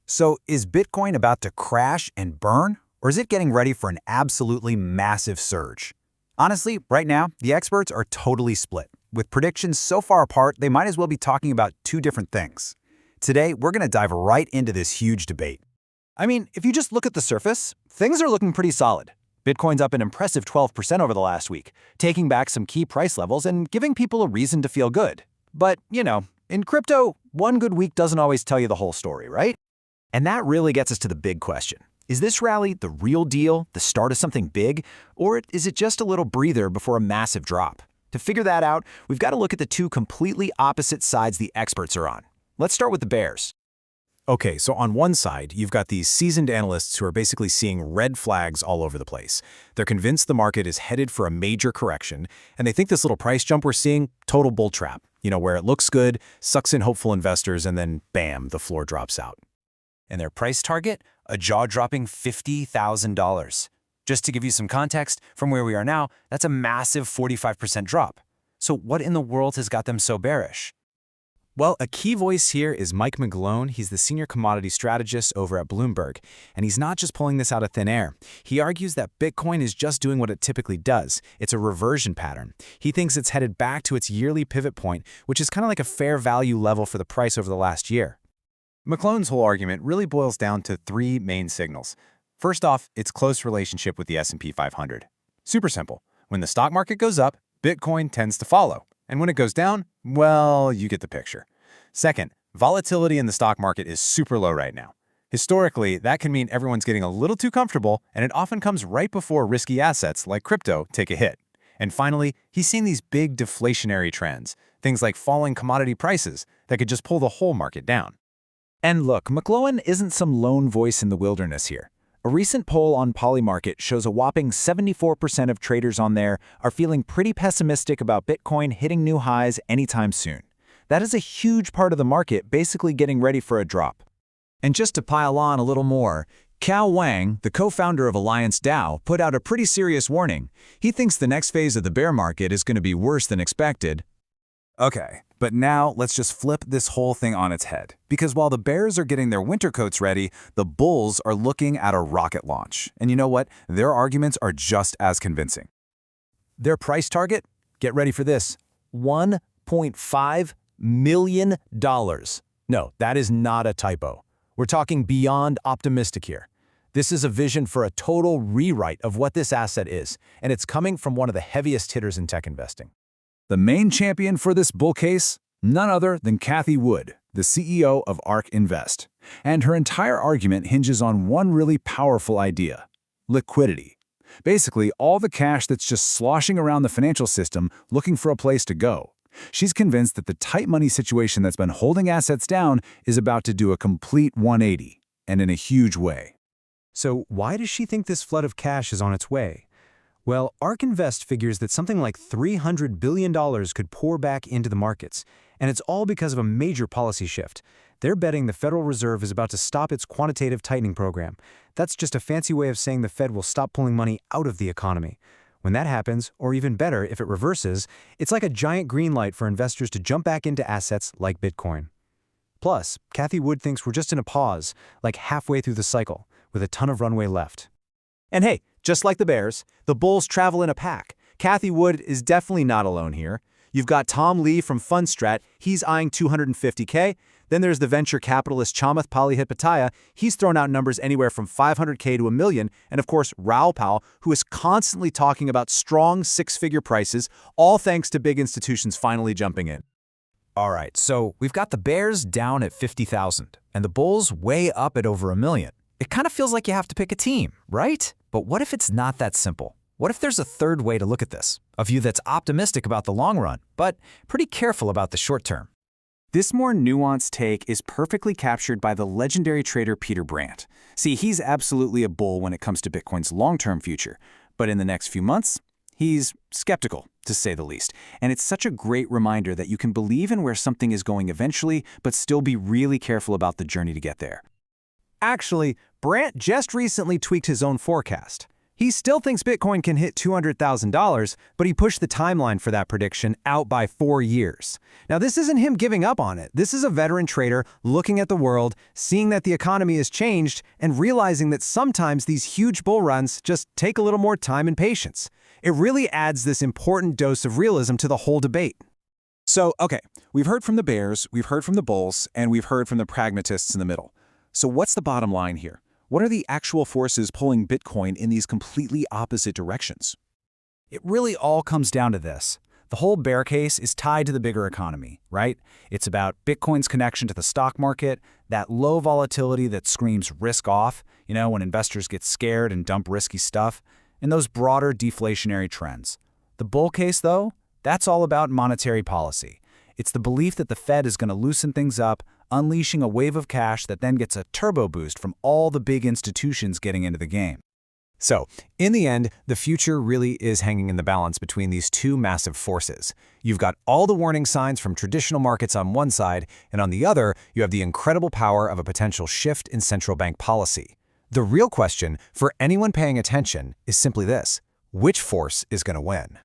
So is Bitcoin about to crash and burn, or is it getting ready for an absolutely massive surge? Honestly, right now, the experts are totally split. With predictions so far apart, they might as well be talking about two different things. Today, we're going to dive right into this huge debate. I mean, if you just look at the surface, things are looking pretty solid. Bitcoin's up an impressive 12% over the last week, taking back some key price levels and giving people a reason to feel good. But, in crypto, one good week doesn't always tell you the whole story, right? And that really gets us to the big question. Is this rally the real deal, the start of something big, or is it just a little breather before a massive drop? To figure that out, we've got to look at the two completely opposite sides the experts are on. Let's start with the bears. Okay, so on one side, you've got these seasoned analysts who are basically seeing red flags all over the place. They're convinced the market is headed for a major correction, and they think this little price jump we're seeing, total bull trap, where it looks good, sucks in hopeful investors, and then bam, the floor drops out. And their price target? A jaw-dropping $50,000. Just to give you some context, from where we are now, that's a massive 45% drop. So what in the world has got them so bearish? Well, a key voice here is Mike McGlone. He's the senior commodity strategist over at Bloomberg. And he's not just pulling this out of thin air. He argues that Bitcoin is just doing what it typically does. It's a reversion pattern. He thinks it's headed back to its yearly pivot point, which is kind of like a fair value level for the price over the last year. McGlone's whole argument really boils down to three main signals. First off, its close relationship with the S&P 500. Super simple. When the stock market goes up, Bitcoin tends to follow. And when it goes down, well, you get the picture. Second, volatility in the stock market is super low right now. Historically, that can mean everyone's getting a little too comfortable, and it often comes right before risky assets like crypto take a hit. And finally, he's seen these big deflationary trends, things like falling commodity prices that could just pull the whole market down. And look, McGlone isn't some lone voice in the wilderness here. A recent poll on Polymarket shows a whopping 74% of traders on there are feeling pretty pessimistic about Bitcoin hitting new highs anytime soon. That is a huge part of the market basically getting ready for a drop. And just to pile on a little more, Cao Wang, the co-founder of Alliance DAO, put out a pretty serious warning. He thinks the next phase of the bear market is going to be worse than expected. Okay, but now let's just flip this whole thing on its head. Because while the bears are getting their winter coats ready, the bulls are looking at a rocket launch. And you know what? Their arguments are just as convincing. Their price target? Get ready for this. $1.5 million. No, that is not a typo. We're talking beyond optimistic here. This is a vision for a total rewrite of what this asset is, and it's coming from one of the heaviest hitters in tech investing. The main champion for this bull case? None other than Cathie Wood, the CEO of ARK Invest. And her entire argument hinges on one really powerful idea: liquidity. Basically, all the cash that's just sloshing around the financial system looking for a place to go. She's convinced that the tight money situation that's been holding assets down is about to do a complete 180, and in a huge way. So why does she think this flood of cash is on its way? Well, ARK Invest figures that something like $300 billion could pour back into the markets, and it's all because of a major policy shift. They're betting the Federal Reserve is about to stop its quantitative tightening program. That's just a fancy way of saying the Fed will stop pulling money out of the economy. When that happens, or even better, if it reverses, it's like a giant green light for investors to jump back into assets like Bitcoin. Plus, Cathie Wood thinks we're just in a pause, like halfway through the cycle, with a ton of runway left. And hey, just like the bears, the bulls travel in a pack. Cathie Wood is definitely not alone here. You've got Tom Lee from Fundstrat, he's eyeing $250K. Then there's the venture capitalist Chamath Palihapitiya, he's thrown out numbers anywhere from $500K to $1 million. And of course, Raoul Pal, who is constantly talking about strong six-figure prices, all thanks to big institutions finally jumping in. All right, so we've got the bears down at 50,000 and the bulls way up at over $1 million. It kind of feels like you have to pick a team, right? But what if it's not that simple? What if there's a third way to look at this? A view that's optimistic about the long run, but pretty careful about the short term. This more nuanced take is perfectly captured by the legendary trader Peter Brandt. See, he's absolutely a bull when it comes to Bitcoin's long-term future, but in the next few months, he's skeptical, to say the least. And it's such a great reminder that you can believe in where something is going eventually, but still be really careful about the journey to get there. Actually, Brandt just recently tweaked his own forecast. He still thinks Bitcoin can hit $200,000, but he pushed the timeline for that prediction out by 4 years. Now, this isn't him giving up on it. This is a veteran trader looking at the world, seeing that the economy has changed, and realizing that sometimes these huge bull runs just take a little more time and patience. It really adds this important dose of realism to the whole debate. So, okay, we've heard from the bears, we've heard from the bulls, and we've heard from the pragmatists in the middle. So what's the bottom line here? What are the actual forces pulling Bitcoin in these completely opposite directions? It really all comes down to this. The whole bear case is tied to the bigger economy, right? It's about Bitcoin's connection to the stock market, that low volatility that screams risk off, when investors get scared and dump risky stuff, and those broader deflationary trends. The bull case, though, that's all about monetary policy. It's the belief that the Fed is going to loosen things up, unleashing a wave of cash that then gets a turbo boost from all the big institutions getting into the game. So, in the end, the future really is hanging in the balance between these two massive forces. You've got all the warning signs from traditional markets on one side, and on the other, you have the incredible power of a potential shift in central bank policy. The real question for anyone paying attention is simply this: which force is going to win?